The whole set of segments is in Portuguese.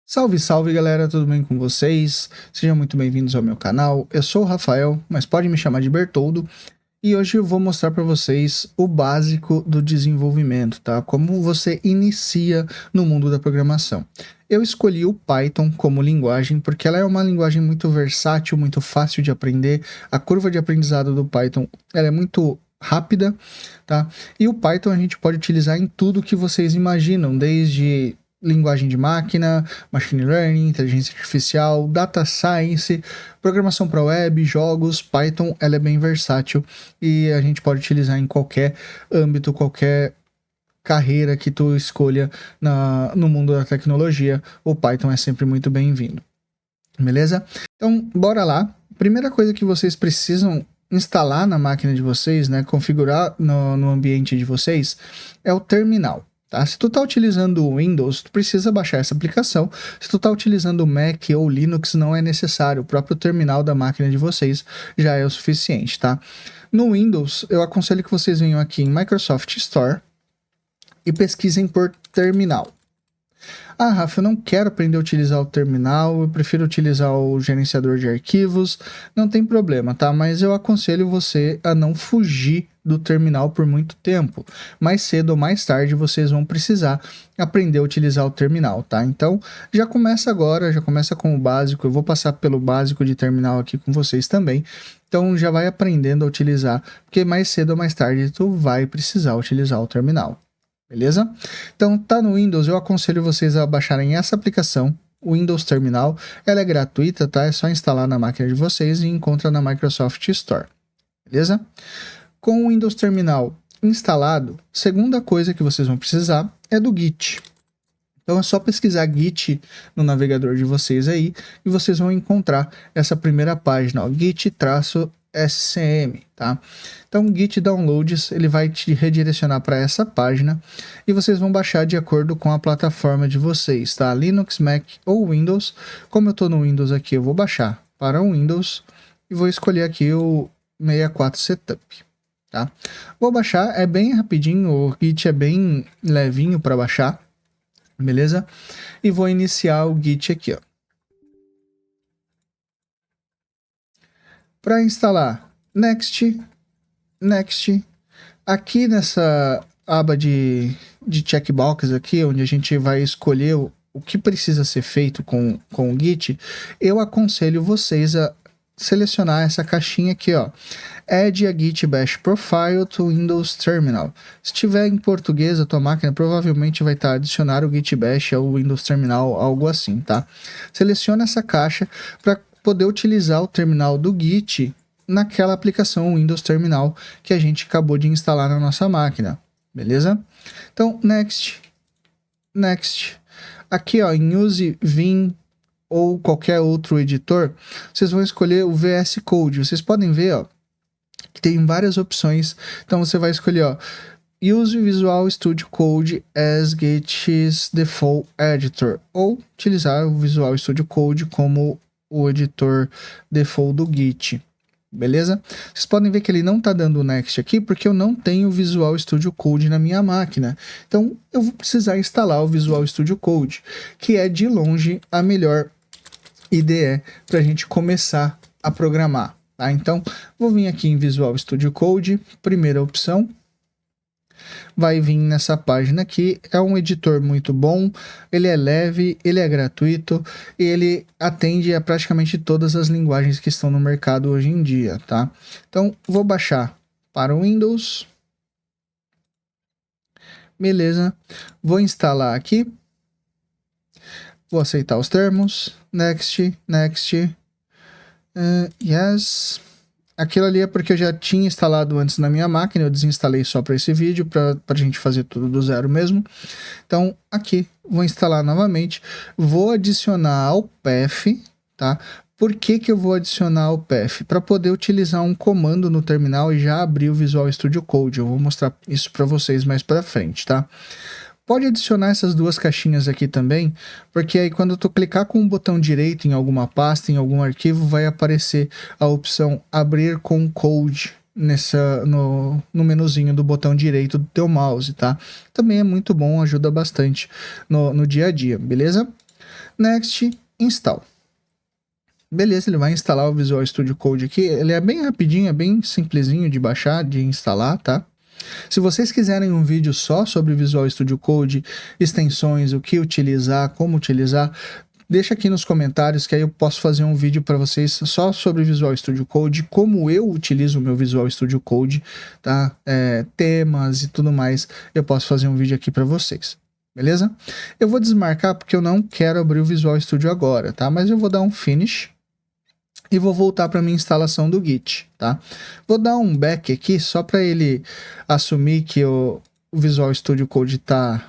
Salve, salve galera, tudo bem com vocês? Sejam muito bem-vindos ao meu canal. Eu sou o Rafael, mas pode me chamar de Bertoldo. E hoje eu vou mostrar para vocês o básico do desenvolvimento, tá? Como você inicia no mundo da programação. Eu escolhi o Python como linguagem porque ela é uma linguagem muito versátil, muito fácil de aprender. A curva de aprendizado do Python ela é muito rápida, tá? E o Python a gente pode utilizar em tudo que vocês imaginam, desde linguagem de máquina, machine learning, inteligência artificial, data science, programação para web, jogos. Python ela é bem versátil e a gente pode utilizar em qualquer âmbito, qualquer carreira que tu escolha no mundo da tecnologia. O Python é sempre muito bem-vindo. Beleza? Então, bora lá. Primeira coisa que vocês precisam instalar na máquina de vocês, né, configurar no ambiente de vocês, é o terminal. Tá? Se tu tá utilizando o Windows, tu precisa baixar essa aplicação. Se tu tá utilizando o Mac ou Linux, não é necessário. O próprio terminal da máquina de vocês já é o suficiente, tá? No Windows, eu aconselho que vocês venham aqui em Microsoft Store e pesquisem por terminal. Ah, Rafa, eu não quero aprender a utilizar o terminal, eu prefiro utilizar o gerenciador de arquivos. Não tem problema, tá? Mas eu aconselho você a não fugir do terminal por muito tempo. Mais cedo ou mais tarde vocês vão precisar aprender a utilizar o terminal, tá? Então, já começa agora, já começa com o básico. Eu vou passar pelo básico de terminal aqui com vocês também. Então, já vai aprendendo a utilizar, porque mais cedo ou mais tarde tu vai precisar utilizar o terminal. Beleza? Então, tá no Windows, eu aconselho vocês a baixarem essa aplicação, o Windows Terminal. Ela é gratuita, tá? É só instalar na máquina de vocês e encontra na Microsoft Store. Beleza? Com o Windows Terminal instalado, segunda coisa que vocês vão precisar é do Git. Então é só pesquisar Git no navegador de vocês aí e vocês vão encontrar essa primeira página, ó, Git-SCM, tá? Então o Git Downloads, ele vai te redirecionar para essa página e vocês vão baixar de acordo com a plataforma de vocês, tá? Linux, Mac ou Windows. Como eu estou no Windows aqui, eu vou baixar para o Windows e vou escolher aqui o 64 Setup. Tá? Vou baixar, é bem rapidinho, o Git é bem levinho para baixar, beleza? E vou iniciar o Git aqui, ó. Para instalar, Next, Next. Aqui nessa aba de checkbox aqui, onde a gente vai escolher o que precisa ser feito com o Git, eu aconselho vocês a selecionar essa caixinha aqui, ó. Add a Git Bash Profile to Windows Terminal. Se tiver em português a tua máquina, provavelmente vai estar adicionar o Git Bash ao Windows Terminal, algo assim, tá? Seleciona essa caixa para poder utilizar o terminal do Git naquela aplicação Windows Terminal que a gente acabou de instalar na nossa máquina, beleza? Então, Next, Next. Aqui, ó, em Use Vim ou qualquer outro editor, vocês vão escolher o VS Code. Vocês podem ver, ó, que tem várias opções. Então você vai escolher, ó, Use Visual Studio Code as Git's Default Editor, ou utilizar o Visual Studio Code como o editor default do Git. Beleza? Vocês podem ver que ele não está dando o Next aqui porque eu não tenho o Visual Studio Code na minha máquina. Então eu vou precisar instalar o Visual Studio Code, que é de longe a melhor IDE para a gente começar a programar. Tá? Então, vou vir aqui em Visual Studio Code, primeira opção. Vai vir nessa página aqui, é um editor muito bom, ele é leve, ele é gratuito, e ele atende a praticamente todas as linguagens que estão no mercado hoje em dia, tá? Então, vou baixar para o Windows. Beleza, vou instalar aqui. Vou aceitar os termos, next, next, yes. Aquilo ali é porque eu já tinha instalado antes na minha máquina, eu desinstalei só para esse vídeo, para a gente fazer tudo do zero mesmo. Então, aqui, vou instalar novamente, vou adicionar ao path, tá? Por que que eu vou adicionar o path? Para poder utilizar um comando no terminal e já abrir o Visual Studio Code. Eu vou mostrar isso para vocês mais para frente, tá? Pode adicionar essas duas caixinhas aqui também, porque aí quando tu clicar com o botão direito em alguma pasta, em algum arquivo, vai aparecer a opção abrir com code no menuzinho do botão direito do teu mouse, tá? Também é muito bom, ajuda bastante no dia a dia, beleza? Next, install. Beleza, ele vai instalar o Visual Studio Code aqui. Ele é bem rapidinho, é bem simplesinho de baixar, de instalar, tá? Se vocês quiserem um vídeo só sobre Visual Studio Code, extensões, o que utilizar, como utilizar, deixa aqui nos comentários que aí eu posso fazer um vídeo para vocês só sobre Visual Studio Code, como eu utilizo o meu Visual Studio Code, tá? Temas e tudo mais, eu posso fazer um vídeo aqui para vocês. Beleza? Eu vou desmarcar porque eu não quero abrir o Visual Studio agora, tá? Mas eu vou dar um finish e vou voltar para minha instalação do Git, tá? Vou dar um back aqui só para ele assumir que o Visual Studio Code está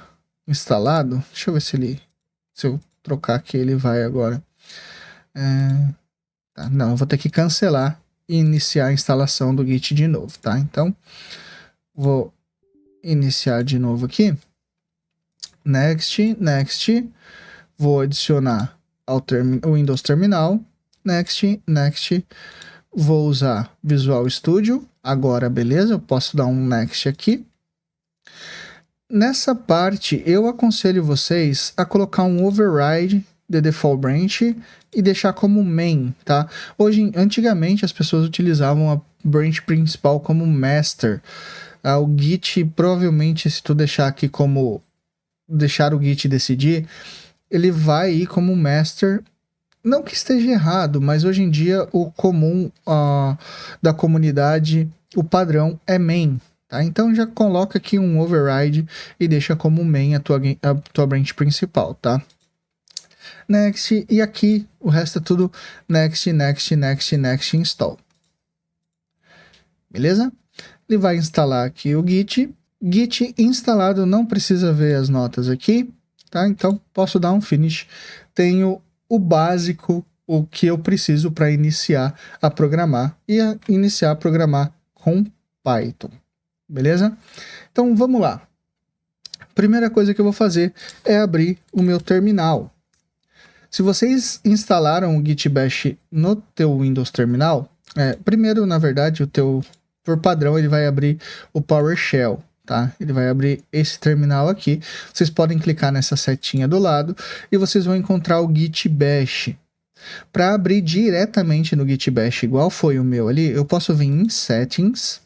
instalado. Deixa eu ver se eu trocar aqui ele vai agora. Tá, não, eu vou ter que cancelar e iniciar a instalação do Git de novo, tá? Então, vou iniciar de novo aqui. Next, next. Vou adicionar ao Windows Terminal. Next, next. Vou usar Visual Studio. Agora, beleza, eu posso dar um next aqui. Nessa parte, eu aconselho vocês a colocar um override de default branch e deixar como main, tá? Antigamente, as pessoas utilizavam a branch principal como master. O Git, provavelmente, se tu deixar aqui como... deixar o Git decidir, ele vai ir como master. Não que esteja errado, mas hoje em dia o comum da comunidade, o padrão é main, tá? Então já coloca aqui um override e deixa como main a tua branch principal, tá? Next, e aqui o resto é tudo next, next, next, next, install. Beleza? Ele vai instalar aqui o Git. Git instalado, não precisa ver as notas aqui, tá? Então posso dar um finish. Tenho o básico, o que eu preciso para iniciar a programar iniciar a programar com Python, beleza? Então vamos lá. Primeira coisa que eu vou fazer é abrir o meu terminal. Se vocês instalaram o Git Bash no teu Windows Terminal, primeiro, na verdade, por padrão, ele vai abrir o PowerShell. Tá? Ele vai abrir esse terminal aqui. Vocês podem clicar nessa setinha do lado e vocês vão encontrar o Git Bash. Para abrir diretamente no Git Bash, igual foi o meu ali, eu posso vir em Settings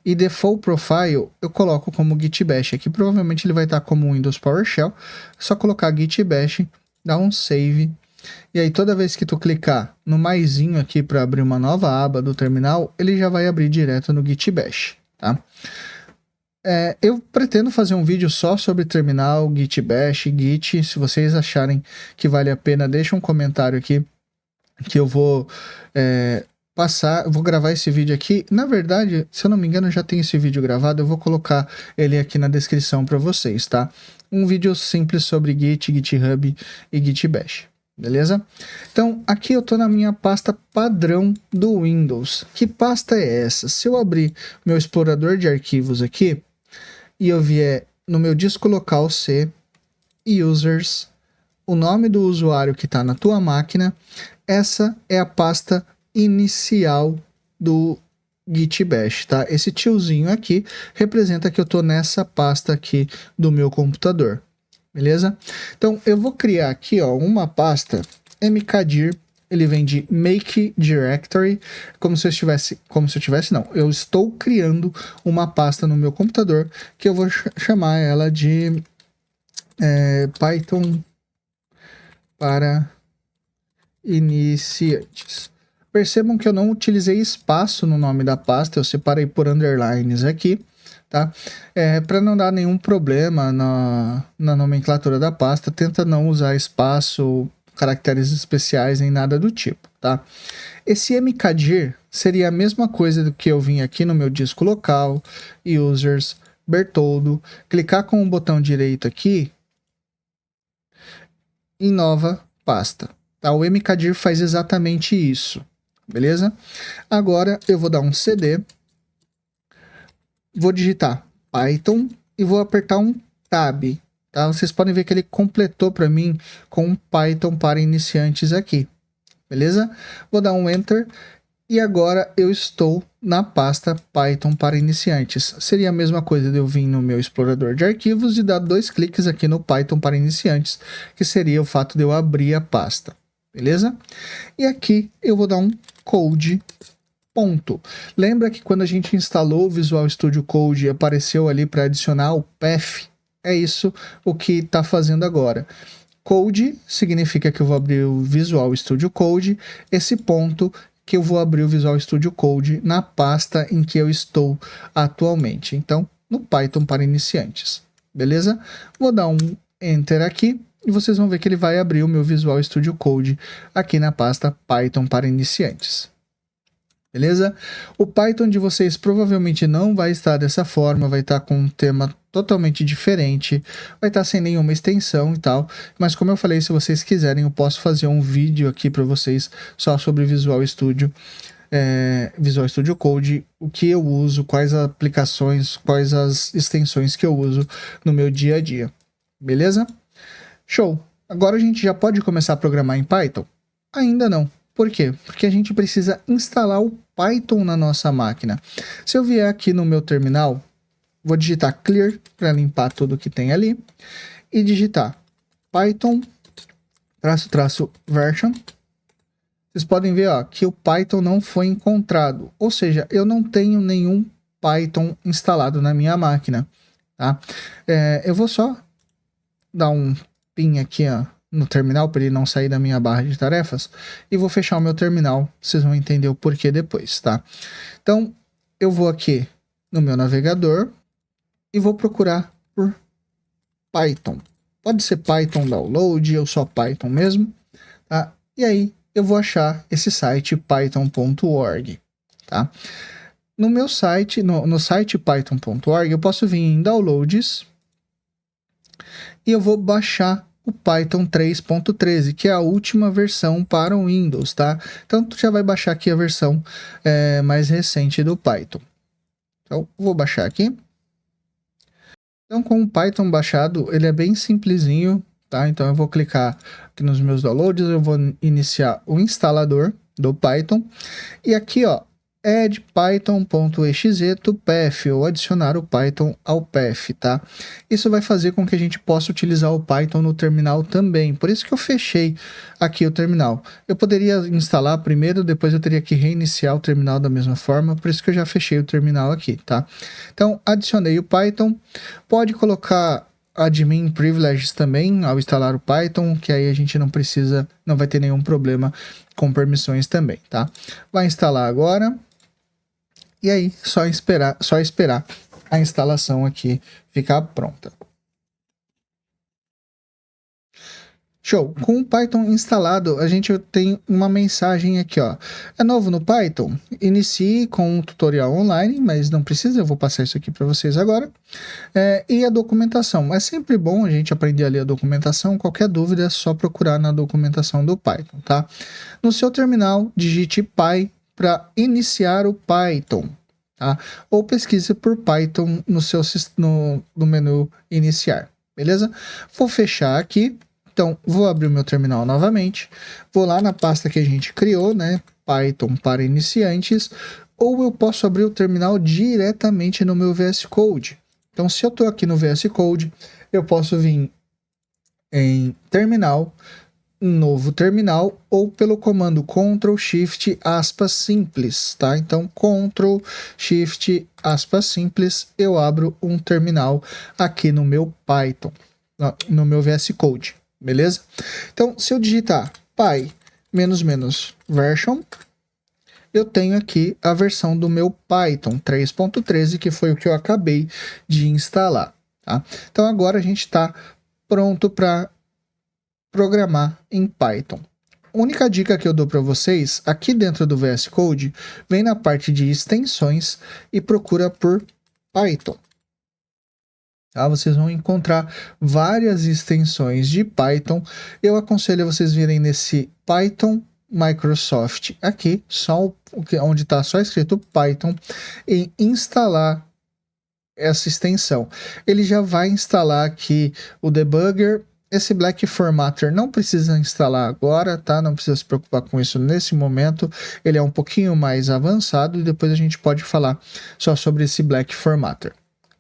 e Default Profile eu coloco como Git Bash. Aqui provavelmente ele vai estar como Windows PowerShell. É só colocar Git Bash, dar um Save. E aí toda vez que tu clicar no maisinho aqui para abrir uma nova aba do terminal, ele já vai abrir direto no Git Bash, tá? Eu pretendo fazer um vídeo só sobre terminal, Git Bash, Git. Se vocês acharem que vale a pena, deixa um comentário aqui que eu vou vou gravar esse vídeo aqui. Na verdade, se eu não me engano, já tem esse vídeo gravado, eu vou colocar ele aqui na descrição para vocês, tá? Um vídeo simples sobre Git, GitHub e Git Bash. Beleza? Então, aqui eu estou na minha pasta padrão do Windows. Que pasta é essa? Se eu abrir meu explorador de arquivos aqui, e eu vier no meu disco local C, users, o nome do usuário que está na tua máquina, essa é a pasta inicial do Git Bash, tá? Esse tiozinho aqui representa que eu estou nessa pasta aqui do meu computador, beleza? Então, eu vou criar aqui, ó, uma pasta mkdir. Ele vem de make directory, eu estou criando uma pasta no meu computador que eu vou chamar ela de Python para iniciantes. Percebam que eu não utilizei espaço no nome da pasta, eu separei por underlines aqui, tá? Para não dar nenhum problema na nomenclatura da pasta, tenta não usar espaço, caracteres especiais nem nada do tipo, tá? Esse mkdir seria a mesma coisa do que eu vim aqui no meu disco local, users, Bertoldo, clicar com o botão direito aqui em nova pasta, tá? O mkdir faz exatamente isso, beleza? Agora eu vou dar um cd, vou digitar Python e vou apertar um tab. Tá? Vocês podem ver que ele completou para mim com um Python para iniciantes aqui, beleza? Vou dar um Enter e agora eu estou na pasta Python para iniciantes. Seria a mesma coisa de eu vir no meu explorador de arquivos e dar 2 cliques aqui no Python para iniciantes, que seria o fato de eu abrir a pasta, beleza? E aqui eu vou dar um code. Ponto. Lembra que quando a gente instalou o Visual Studio Code apareceu ali para adicionar o path? É isso o que está fazendo agora. Code significa que eu vou abrir o Visual Studio Code, esse ponto que eu vou abrir o Visual Studio Code na pasta em que eu estou atualmente. Então, no Python para iniciantes, beleza? Vou dar um Enter aqui e vocês vão ver que ele vai abrir o meu Visual Studio Code aqui na pasta Python para iniciantes. Beleza? O Python de vocês provavelmente não vai estar dessa forma, vai estar com um tema totalmente diferente, vai estar sem nenhuma extensão e tal, mas como eu falei, se vocês quiserem eu posso fazer um vídeo aqui para vocês só sobre Visual Studio, Visual Studio Code, o que eu uso, quais aplicações, quais as extensões que eu uso no meu dia a dia, beleza? Show! Agora a gente já pode começar a programar em Python? Ainda não. Por quê? Porque a gente precisa instalar o Python na nossa máquina. Se eu vier aqui no meu terminal, vou digitar clear para limpar tudo que tem ali e digitar Python --version. Vocês podem ver ó, que o Python não foi encontrado, ou seja, eu não tenho nenhum Python instalado na minha máquina. Tá? Eu vou só dar um pin aqui ó, no terminal para ele não sair da minha barra de tarefas e vou fechar o meu terminal, vocês vão entender o porquê depois, tá? Então, eu vou aqui no meu navegador e vou procurar por Python. Pode ser Python Download ou só Python mesmo, tá? E aí eu vou achar esse site python.org, tá? No meu site, no site python.org, eu posso vir em Downloads e eu vou baixar o Python 3.13, que é a última versão para o Windows, tá? Então, tu já vai baixar aqui a versão mais recente do Python. Então, vou baixar aqui. Então, com o Python baixado, ele é bem simplesinho, tá? Então, eu vou clicar aqui nos meus downloads, eu vou iniciar o instalador do Python. E aqui, ó, add python.exe to path, ou adicionar o Python ao path, tá? Isso vai fazer com que a gente possa utilizar o Python no terminal também, por isso que eu fechei aqui o terminal. Eu poderia instalar primeiro, depois eu teria que reiniciar o terminal da mesma forma, por isso que eu já fechei o terminal aqui, tá? Então, adicionei o Python, pode colocar admin privileges também ao instalar o Python, que aí a gente não precisa, não vai ter nenhum problema com permissões também, tá? Vai instalar agora. E aí, só esperar a instalação aqui ficar pronta. Show! Com o Python instalado, a gente tem uma mensagem aqui, ó. É novo no Python? Inicie com um tutorial online, mas não precisa, eu vou passar isso aqui para vocês agora. E a documentação. É sempre bom a gente aprender a ler a documentação. Qualquer dúvida é só procurar na documentação do Python, tá? No seu terminal, digite py para iniciar o Python, tá? Ou pesquise por Python no menu iniciar, beleza? Vou fechar aqui, então vou abrir o meu terminal novamente, vou lá na pasta que a gente criou, né? Python para iniciantes, ou eu posso abrir o terminal diretamente no meu VS Code. Então, se eu estou aqui no VS Code, eu posso vir em terminal, novo terminal, ou pelo comando Ctrl Shift aspas simples, tá? Então, Ctrl Shift aspas simples, eu abro um terminal aqui no meu Python, no meu VS Code, beleza? Então, se eu digitar py --version, eu tenho aqui a versão do meu Python 3.13, que foi o que eu acabei de instalar, tá? Então, agora a gente está pronto para programar em Python. A única dica que eu dou para vocês, aqui dentro do VS Code, vem na parte de extensões e procura por Python. Tá? Vocês vão encontrar várias extensões de Python. Eu aconselho vocês virem nesse Python Microsoft aqui, onde está só escrito Python, e instalar essa extensão. Ele já vai instalar aqui o debugger Esse Black Formatter não precisa instalar agora, tá? Não precisa se preocupar com isso nesse momento. Ele é um pouquinho mais avançado e depois a gente pode falar só sobre esse Black Formatter.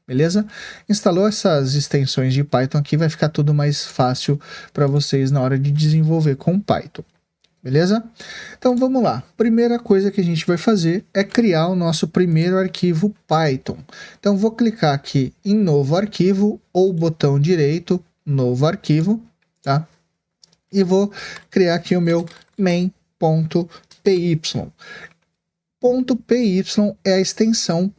Beleza? Instalou essas extensões de Python aqui, vai ficar tudo mais fácil para vocês na hora de desenvolver com Python. Beleza? Então vamos lá. Primeira coisa que a gente vai fazer é criar o nosso primeiro arquivo Python. Então vou clicar aqui em novo arquivo ou botão direito, novo arquivo, tá? E vou criar aqui o meu main.py. .py é a extensão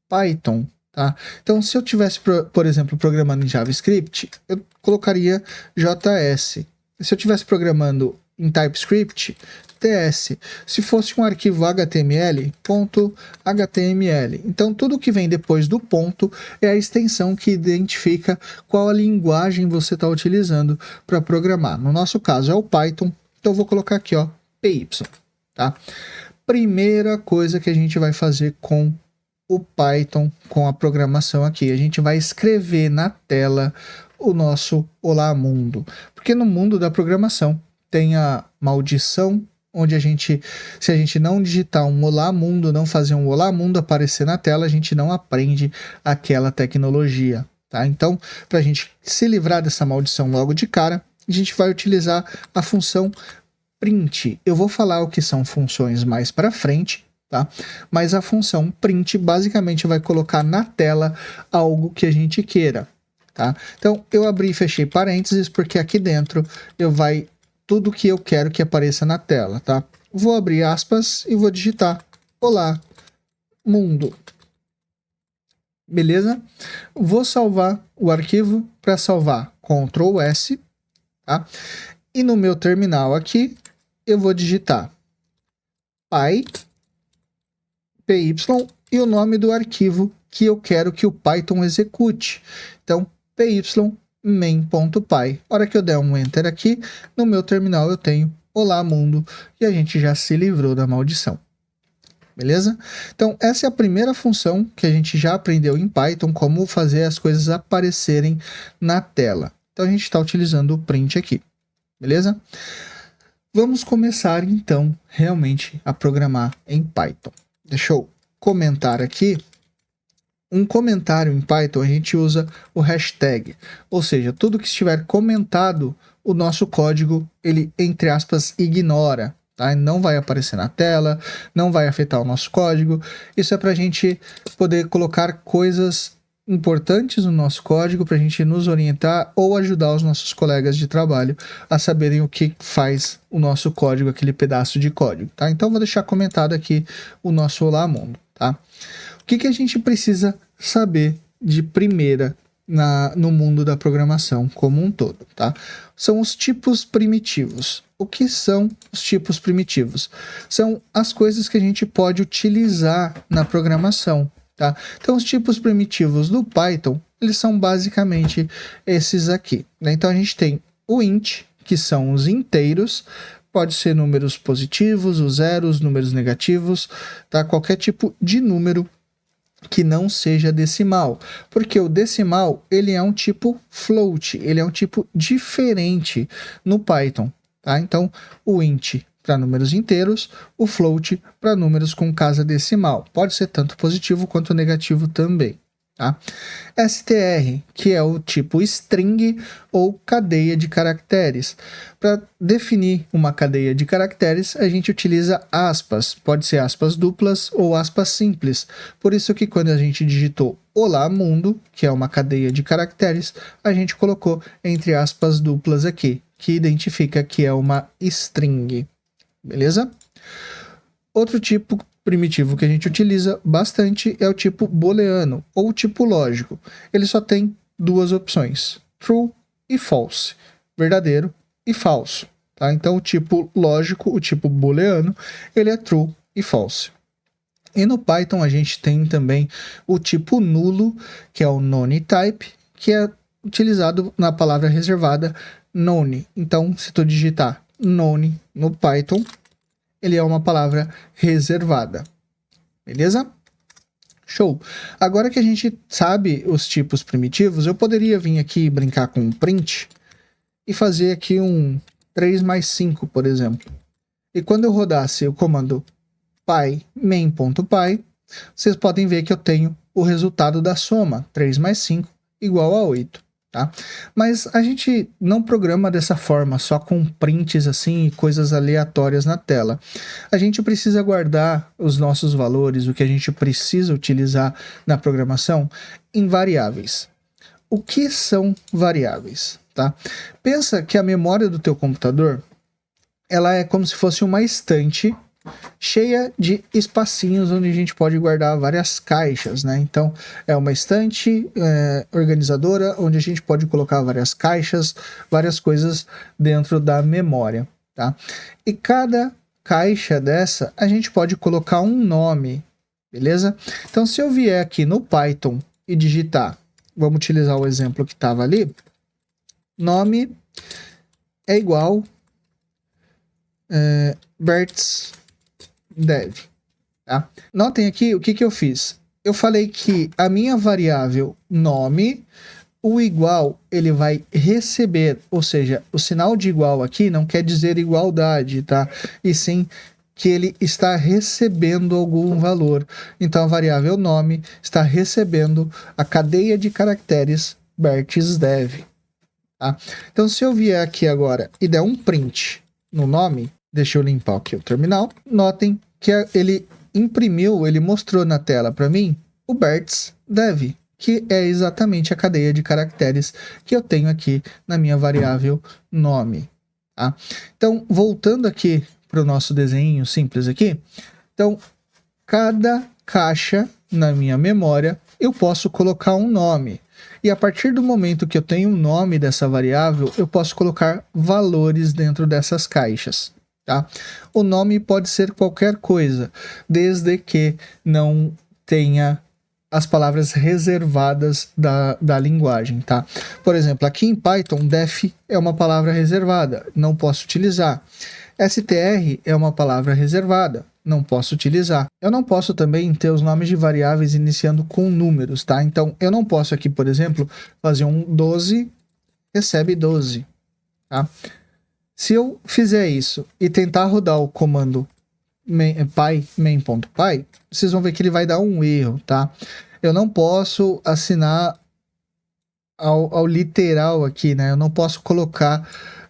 Python, tá? Então, se eu tivesse, por exemplo, programando em JavaScript, eu colocaria JS. Se eu tivesse programando em TypeScript, TS. Se fosse um arquivo HTML, .html. Então, tudo que vem depois do ponto é a extensão que identifica qual a linguagem você está utilizando para programar. No nosso caso é o Python, então eu vou colocar aqui, ó, PY, tá? Primeira coisa que a gente vai fazer com o Python, com a programação aqui, a gente vai escrever na tela o nosso Olá Mundo, porque no mundo da programação tem a maldição, onde se a gente não digitar um Olá Mundo, não fazer um Olá Mundo aparecer na tela, a gente não aprende aquela tecnologia, tá? Então, para a gente se livrar dessa maldição logo de cara, a gente vai utilizar a função print. Eu vou falar o que são funções mais para frente, tá? Mas a função print basicamente vai colocar na tela algo que a gente queira, tá? Então, eu abri e fechei parênteses porque aqui dentro vai tudo que eu quero que apareça na tela, tá? Vou abrir aspas e vou digitar Olá Mundo. Beleza? Vou salvar o arquivo. Para salvar, Ctrl S, tá? E no meu terminal aqui, eu vou digitar py e o nome do arquivo que eu quero que o Python execute. Então, py main.py. A hora que eu der um enter aqui, no meu terminal eu tenho Olá Mundo e a gente já se livrou da maldição. Beleza? Então, essa é a primeira função que a gente já aprendeu em Python, como fazer as coisas aparecerem na tela. Então, a gente está utilizando o print aqui. Beleza? Vamos começar, então, realmente a programar em Python. Deixa eu comentar aqui. Um comentário em Python, a gente usa o hashtag, ou seja, tudo que estiver comentado, o nosso código, ele, entre aspas, ignora, tá? Não vai aparecer na tela, não vai afetar o nosso código. Isso é para a gente poder colocar coisas importantes no nosso código, para a gente nos orientar ou ajudar os nossos colegas de trabalho a saberem o que faz o nosso código, aquele pedaço de código, tá? Então, vou deixar comentado aqui o nosso Olá Mundo, tá? O que a gente precisa saber de primeira no mundo da programação como um todo, tá? São os tipos primitivos. O que são os tipos primitivos? São as coisas que a gente pode utilizar na programação, tá? Então, os tipos primitivos do Python, eles são basicamente esses aqui, né? Então, a gente tem o int, que são os inteiros, pode ser números positivos, os zeros, números negativos, tá? Qualquer tipo de número que não seja decimal, porque o decimal, ele é um tipo float, ele é um tipo diferente no Python, tá? Então, o int para números inteiros, o float para números com casa decimal, pode ser tanto positivo quanto negativo também, tá? str, que é o tipo string ou cadeia de caracteres. Para definir uma cadeia de caracteres, a gente utiliza aspas, pode ser aspas duplas ou aspas simples. Por isso que quando a gente digitou Olá Mundo, que é uma cadeia de caracteres, a gente colocou entre aspas duplas aqui, que identifica que é uma string. Beleza? Outro tipo primitivo que a gente utiliza bastante é o tipo booleano, ou tipo lógico. Ele só tem duas opções, true e false, verdadeiro e falso, tá? Então, o tipo lógico, o tipo booleano, ele é true e false. E no Python a gente tem também o tipo nulo, que é o none-type, que é utilizado na palavra reservada none. Então, se tu digitar none no Python, ele é uma palavra reservada. Beleza? Show! Agora que a gente sabe os tipos primitivos, eu poderia vir aqui e brincar com um print e fazer aqui um 3 mais 5, por exemplo. E quando eu rodasse o comando py main.py, vocês podem ver que eu tenho o resultado da soma, 3 mais 5 igual a 8. Tá? Mas a gente não programa dessa forma, só com prints assim e coisas aleatórias na tela. A gente precisa guardar os nossos valores, o que a gente precisa utilizar na programação, em variáveis. O que são variáveis? Tá? Pensa que a memória do teu computador ela é como se fosse uma estante cheia de espacinhos onde a gente pode guardar várias caixas, né? Então, é uma estante organizadora onde a gente pode colocar várias caixas, várias coisas dentro da memória, tá? E cada caixa dessa, a gente pode colocar um nome, beleza? Então, se eu vier aqui no Python e digitar, vamos utilizar o exemplo que estava ali, nome é igual Bert's Dev, tá? Notem aqui o que eu fiz. Eu falei que a minha variável nome, o igual, ele vai receber, ou seja, o sinal de igual aqui não quer dizer igualdade, tá? E sim que ele está recebendo algum valor. Então a variável nome está recebendo a cadeia de caracteres Bert's Dev, tá? Então se eu vier aqui agora e der um print no nome, deixa eu limpar aqui o terminal. Notem que ele imprimiu, ele mostrou na tela para mim o Bert's Dev, que é exatamente a cadeia de caracteres que eu tenho aqui na minha variável nome. Tá? Então, voltando aqui para o nosso desenho simples aqui, então, cada caixa na minha memória, eu posso colocar um nome. E a partir do momento que eu tenho o nome dessa variável, eu posso colocar valores dentro dessas caixas. Tá? O nome pode ser qualquer coisa, desde que não tenha as palavras reservadas da linguagem, tá? Por exemplo, aqui em Python, def é uma palavra reservada, não posso utilizar. str é uma palavra reservada, não posso utilizar. Eu não posso também ter os nomes de variáveis iniciando com números, tá? Então, eu não posso aqui, por exemplo, fazer um 12, recebe 12, tá? Se eu fizer isso e tentar rodar o comando main.py, vocês vão ver que ele vai dar um erro, tá? Eu não posso assinar ao literal aqui, né? Eu não posso colocar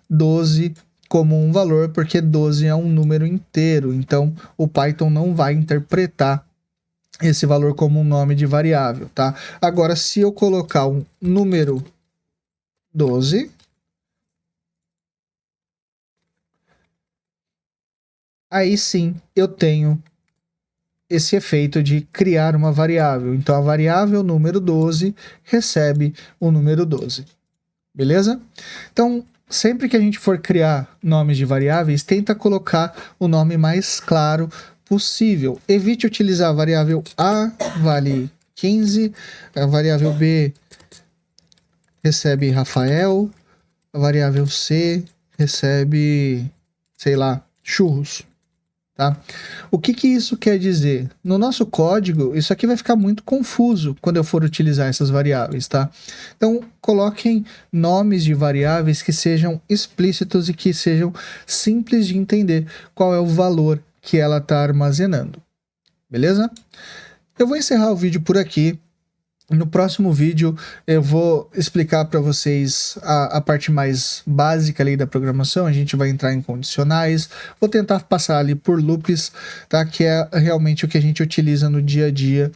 12 como um valor, porque 12 é um número inteiro, então o Python não vai interpretar esse valor como um nome de variável, tá? Agora, se eu colocar um número 12, aí sim eu tenho esse efeito de criar uma variável. Então, a variável número 12 recebe o número 12. Beleza? Então, sempre que a gente for criar nomes de variáveis, tenta colocar o nome mais claro possível. Evite utilizar a variável A, vale 15, a variável B recebe Rafael, a variável C recebe, sei lá, churros. Tá? O que isso quer dizer? No nosso código, isso aqui vai ficar muito confuso quando eu for utilizar essas variáveis, tá? Então, coloquem nomes de variáveis que sejam explícitos e que sejam simples de entender qual é o valor que ela está armazenando. Beleza? Eu vou encerrar o vídeo por aqui. No próximo vídeo eu vou explicar para vocês a parte mais básica ali da programação. A gente vai entrar em condicionais, vou tentar passar ali por loops, tá? Que é realmente o que a gente utiliza no dia a dia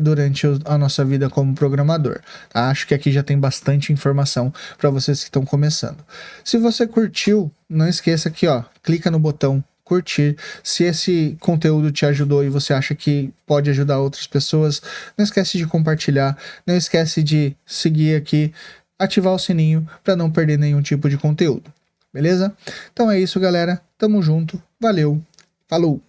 durante a nossa vida como programador. Tá? Acho que aqui já tem bastante informação para vocês que estão começando. Se você curtiu, não esqueça aqui, ó, clica no botão curtir. Se esse conteúdo te ajudou e você acha que pode ajudar outras pessoas, não esquece de compartilhar, não esquece de seguir aqui, ativar o sininho para não perder nenhum tipo de conteúdo, beleza? Então é isso, galera, tamo junto, valeu, falou!